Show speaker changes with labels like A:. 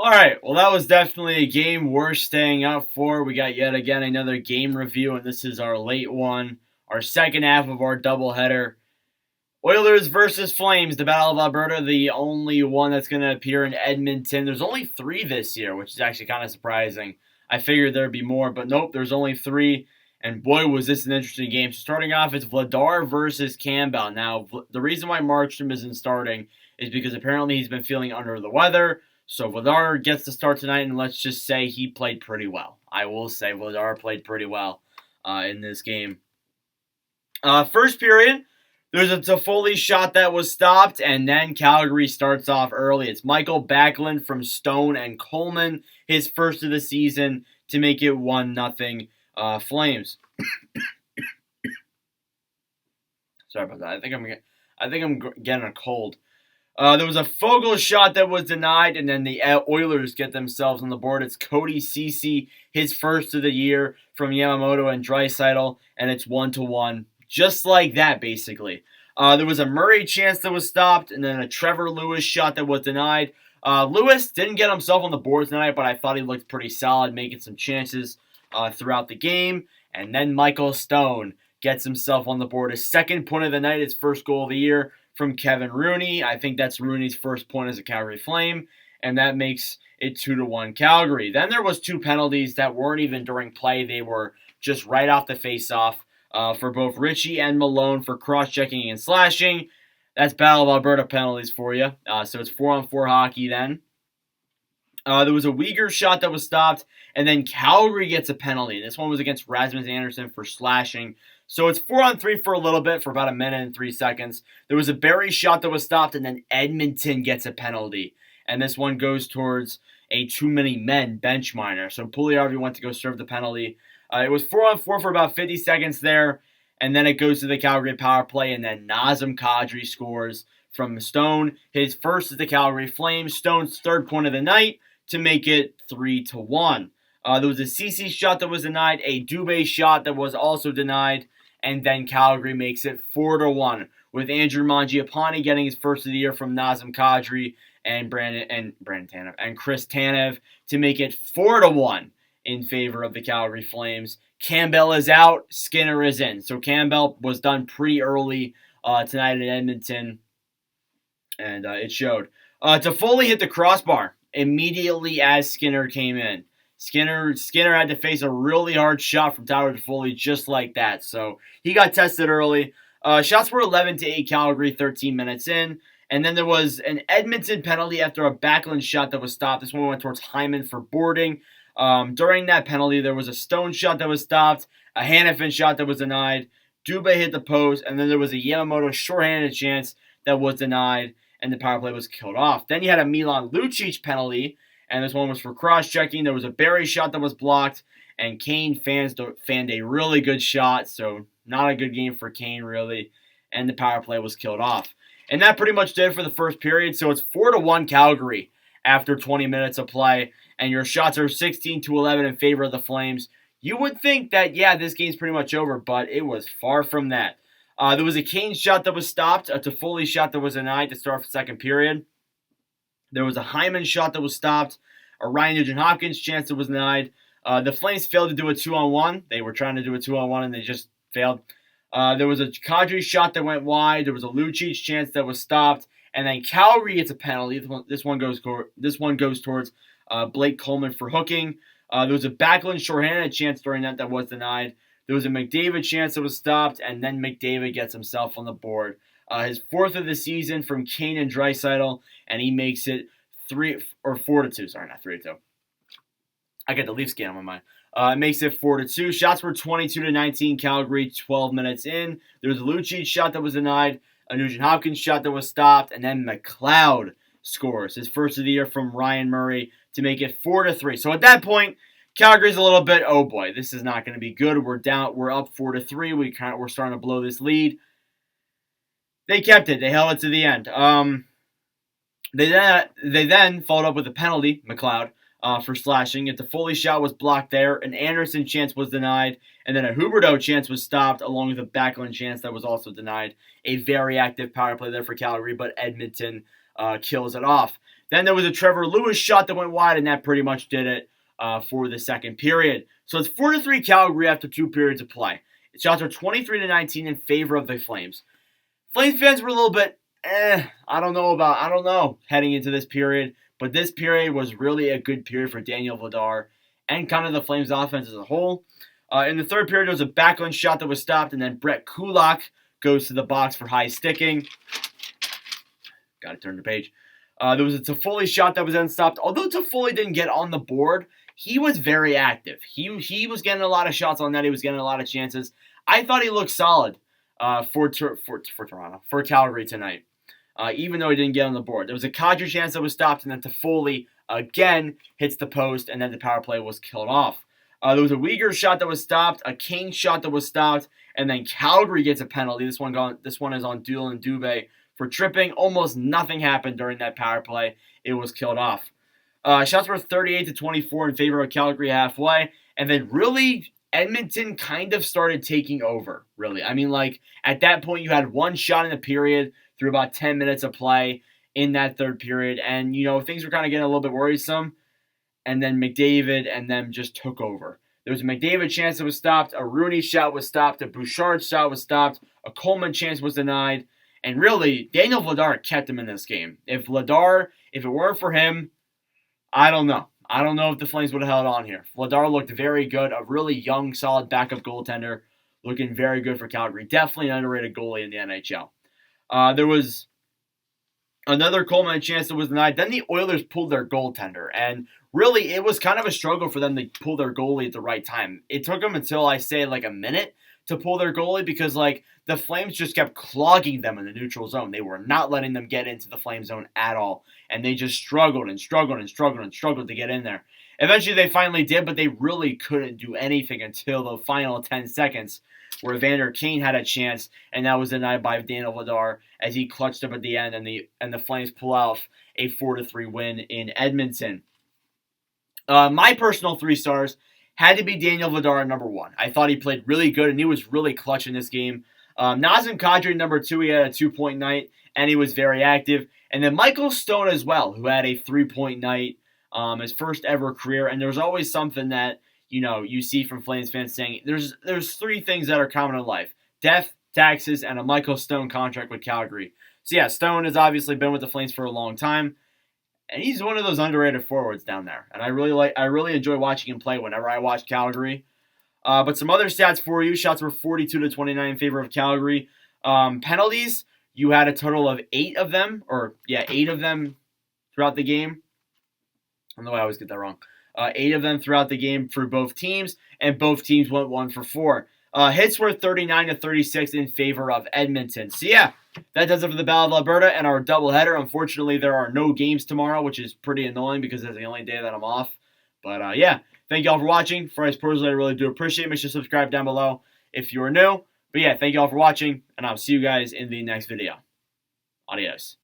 A: All right, well, that was definitely a game worth staying up for. We got yet again another game review, and this is our late one, our second half of our doubleheader. Oilers versus Flames, the Battle of Alberta, the only one that's going to appear in Edmonton. There's only three this year, which is actually kind of surprising. I figured there'd be more, but nope, there's only three. And boy, was this an interesting game. So starting off, it's Vladar versus Campbell. Now, the reason why Markstrom isn't starting is because apparently he's been feeling under the weather. So Vladar gets to start tonight, and let's just say he played pretty well. I will say Vladar played pretty well in this game. First period, there's a Toffoli shot that was stopped, and then Calgary starts off early. It's Michael Backlund from Stone and Coleman, his first of the season, to make it 1-0 Flames. Sorry about that. I think I'm getting a cold. There was a Fogle shot that was denied, and then the Oilers get themselves on the board. It's Cody Ceci, his first of the year from Yamamoto and Draisaitl, and it's 1-1. Just like that, basically. There was a Murray chance that was stopped, and then a Trevor Lewis shot that was denied. Lewis didn't get himself on the board tonight, but I thought he looked pretty solid, making some chances throughout the game. And then Michael Stone gets himself on the board. His second point of the night, his first goal of the year from Kevin Rooney. I think that's Rooney's first point as a Calgary Flame, and that makes it 2-1 Calgary. Then there was two penalties that weren't even during play. They were just right off the face-off for both Ritchie and Malone for cross-checking and slashing. That's Battle of Alberta penalties for you. So it's 4-on-4 hockey then. There was a Uyghur shot that was stopped, and then Calgary gets a penalty. This one was against Rasmus Anderson for slashing. So it's 4-on-3 for a little bit, for about a minute and 3 seconds. There was a Barrie shot that was stopped, and then Edmonton gets a penalty. And this one goes towards a too many men bench minor. So Puljujarvi went to go serve the penalty. It was 4-on-4 for about 50 seconds there, and then it goes to the Calgary power play, and then Nazem Kadri scores from Stone. His first is the Calgary Flames. Stone's third point of the night to make it 3-1. There was a CC shot that was denied, a Dubé shot that was also denied, and then Calgary makes it 4-1 with Andrew Mangiapane getting his first of the year from Nazem Kadri and Brandon Tanev and Chris Tanev to make it 4-1 in favor of the Calgary Flames. Campbell is out, Skinner is in. So Campbell was done pretty early tonight in Edmonton, and it showed. Toffoli hit the crossbar immediately as Skinner came in. Skinner had to face a really hard shot from Tyler Toffoli just like that. So he got tested early. Shots were 11-8 Calgary, 13 minutes in. And then there was an Edmonton penalty after a Backlund shot that was stopped. This one went towards Hyman for boarding. During that penalty, there was a Stone shot that was stopped, a Hanifin shot that was denied. Dubé hit the post, and then there was a Yamamoto shorthanded chance that was denied, and the power play was killed off. Then you had a Milan Lucic penalty, and this one was for cross-checking. There was a Barrie shot that was blocked, and Kane fanned a really good shot, so not a good game for Kane, really, and the power play was killed off. And that pretty much did for the first period, so it's 4-1 Calgary after 20 minutes of play, and your shots are 16-11 in favor of the Flames. You would think that, yeah, this game's pretty much over, but it was far from that. There was a Kane shot that was stopped, a Toffoli shot that was denied to start the second period. There was a Hyman shot that was stopped, a Ryan Nugent-Hopkins chance that was denied. The Flames failed to do a 2-on-1. They were trying to do a 2-on-1, and they just failed. There was a Kadri shot that went wide. There was a Lucic chance that was stopped. And then Calgary gets a penalty. This one goes towards Blake Coleman for hooking. There was a Backlund shorthanded chance during that was denied. There was a McDavid chance that was stopped, and then McDavid gets himself on the board. His fourth of the season from Kane and Draisaitl, and he makes it 4-2. Sorry, not 3-2. I got the Leafs game on my mind. It makes it 4-2. Shots were 22-19. Calgary, 12 minutes in. There was a Lucic shot that was denied, a Nugent-Hopkins shot that was stopped, and then McLeod scores his first of the year from Ryan Murray to make it 4-3. So at that point, Calgary's a little bit, oh boy, this is not going to be good. We're up 4-3. We're starting to blow this lead. They kept it. They held it to the end. They then followed up with a penalty, McLeod, for slashing. If the Foley shot was blocked there, an Anderson chance was denied, and then a Huberdeau chance was stopped, along with a Backlund chance that was also denied. A very active power play there for Calgary, but Edmonton kills it off. Then there was a Trevor Lewis shot that went wide, and that pretty much did it for the second period. So it's 4-3 Calgary after 2 periods of play. Shots are 23-19 in favor of the Flames. Flames fans were a little bit, I don't know, heading into this period. But this period was really a good period for Daniel Vladar and kind of the Flames offense as a whole. In the third period, there was a backhand shot that was stopped, and then Brett Kulak goes to the box for high sticking. Got to turn the page. There was a Toffoli shot that was then stopped. Although Toffoli didn't get on the board, he was very active. He was getting a lot of shots on net. He was getting a lot of chances. I thought he looked solid for Toronto, for Calgary tonight, even though he didn't get on the board. There was a Kadri chance that was stopped, and then Toffoli again hits the post, and then the power play was killed off. There was a Uyghur shot that was stopped, a Kane shot that was stopped, and then Calgary gets a penalty. This one is on Dylan Dubé for tripping. Almost nothing happened during that power play. It was killed off. Shots were 38-24 in favor of Calgary halfway, and then really Edmonton kind of started taking over, really. I mean, like, at that point, you had one shot in the period through about 10 minutes of play in that third period, and, you know, things were kind of getting a little bit worrisome, and then McDavid and them just took over. There was a McDavid chance that was stopped, a Rooney shot was stopped, a Bouchard shot was stopped, a Coleman chance was denied, and really, Daniel Vladar kept him in this game. If it weren't for him, I don't know. I don't know if the Flames would have held on here. Vladar looked very good, a really young, solid backup goaltender, looking very good for Calgary. Definitely an underrated goalie in the NHL. There was another Coleman chance that was denied. Then the Oilers pulled their goaltender, and really, it was kind of a struggle for them to pull their goalie at the right time. It took them until, I say, like a minute to pull their goalie because, like, the Flames just kept clogging them in the neutral zone. They were not letting them get into the Flame zone at all, and they just struggled to get in there. Eventually, they finally did, but they really couldn't do anything until the final 10 seconds where Evander Kane had a chance, and that was denied by Daniel Vladar as he clutched up at the end, and the Flames pull off a 4-3 win in Edmonton. My personal 3 stars had to be Daniel Vladar at number 1. I thought he played really good, and he was really clutch in this game. Nazem Kadri, number 2, he had a 2-point night, and he was very active. And then Michael Stone as well, who had a 3-point night, his first ever career. And there's always something that, you know, you see from Flames fans saying, there's 3 things that are common in life: death, taxes, and a Michael Stone contract with Calgary. So yeah, Stone has obviously been with the Flames for a long time. And he's one of those underrated forwards down there. And I really enjoy watching him play whenever I watch Calgary. But some other stats for you. Shots were 42-29 in favor of Calgary. Penalties, you had a total of 8 of them. 8 of them throughout the game. I don't know why I always get that wrong. 8 of them throughout the game for both teams. And both teams went 1 for 4. Hits were 39-36 in favor of Edmonton. So yeah, that does it for the Battle of Alberta and our doubleheader. Unfortunately, there are no games tomorrow, which is pretty annoying because it's the only day that I'm off. But yeah, thank you all for watching. For us personally, I really do appreciate it. Make sure to subscribe down below if you are new. But yeah, thank you all for watching, and I'll see you guys in the next video. Adios.